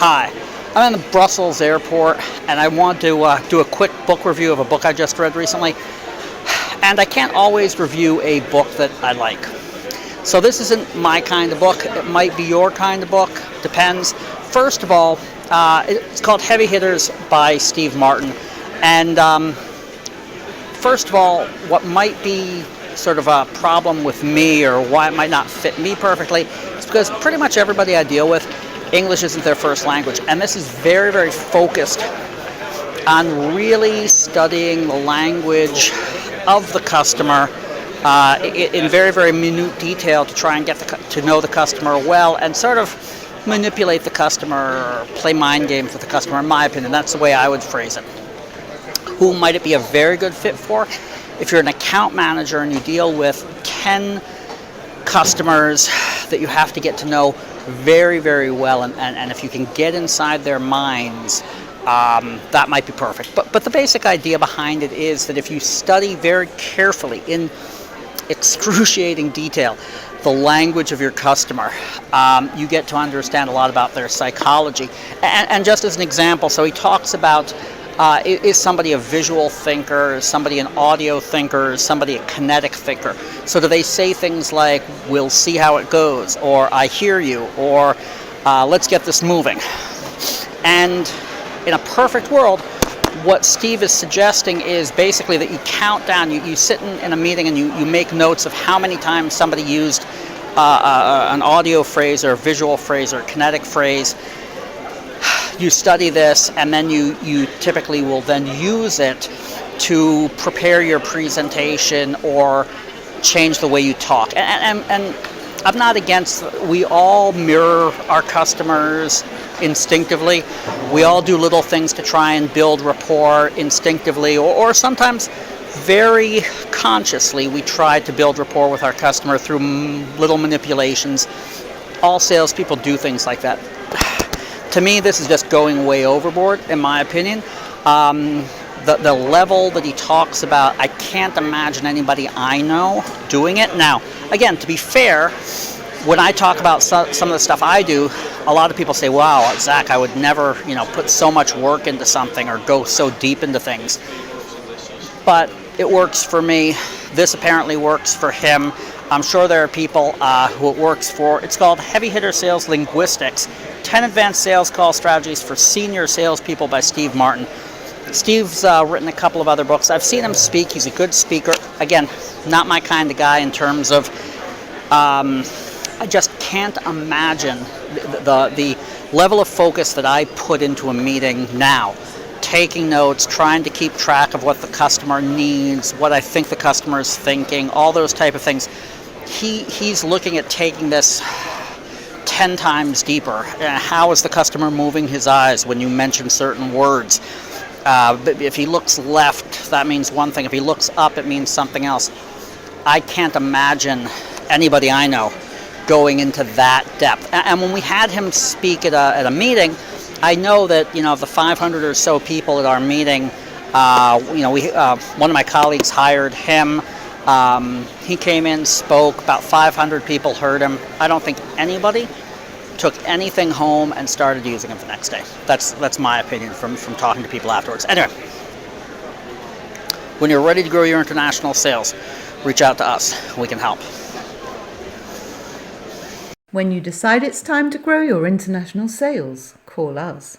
Hi, I'm in the Brussels airport and I want to do a quick book review of a book I just read recently. And I can't always review a book that I like. So this isn't my kind of book. It might be your kind of book. Depends. First of all, it's called Heavy Hitters by Steve Martin. And first of all, what might be sort of a problem with me or why it might not fit me perfectly is because pretty much everybody I deal with, English isn't their first language. And this is very, very focused on really studying the language of the customer in very, very minute detail to try and get to know the customer well and sort of manipulate the customer or play mind games with the customer, in my opinion. That's the way I would phrase it. Who might it be a very good fit for? If you're an account manager and you deal with 10 customers that you have to get to know very, very well, and if you can get inside their minds, that might be perfect. But the basic idea behind it is that if you study very carefully in excruciating detail the language of your customer, you get to understand a lot about their psychology. And just as an example, so he talks about is somebody a visual thinker, is somebody an audio thinker, is somebody a kinetic thinker? So do they say things like, we'll see how it goes, or I hear you, or let's get this moving? And in a perfect world, what Steve is suggesting is basically that you count down, you sit in a meeting and you make notes of how many times somebody used an audio phrase or a visual phrase or a kinetic phrase. You study this, and then you typically will then use it to prepare your presentation or change the way you talk. And I'm not against, we all mirror our customers instinctively. We all do little things to try and build rapport instinctively, or sometimes very consciously we try to build rapport with our customer through little manipulations. All salespeople do things like that. To me, this is just going way overboard, in my opinion. The level that he talks about, I can't imagine anybody I know doing it. Now, again, to be fair, when I talk about some of the stuff I do, a lot of people say, wow, Zach, I would never, put so much work into something or go so deep into things. But it works for me. This apparently works for him. I'm sure there are people who it works for. It's called Heavy Hitter Sales Linguistics, 10 Advanced Sales Call Strategies for Senior Salespeople by Steve Martin. Steve's written a couple of other books. I've seen him speak. He's a good speaker. Again, not my kind of guy in terms of, I just can't imagine the level of focus that I put into a meeting now. Taking notes, trying to keep track of what the customer needs, what I think the customer is thinking, all those type of things. He's looking at taking this 10 times deeper. How is the customer moving his eyes when you mention certain words? If he looks left, that means one thing. If he looks up, it means something else. I can't imagine anybody I know going into that depth. And when we had him speak at a meeting, I know that, of the 500 or so people at our meeting, one of my colleagues hired him. He came in, spoke, about 500 people heard him. I don't think anybody took anything home and started using him the next day. That's my opinion from talking to people afterwards. Anyway, when you're ready to grow your international sales, reach out to us. We can help. When you decide it's time to grow your international sales, call us.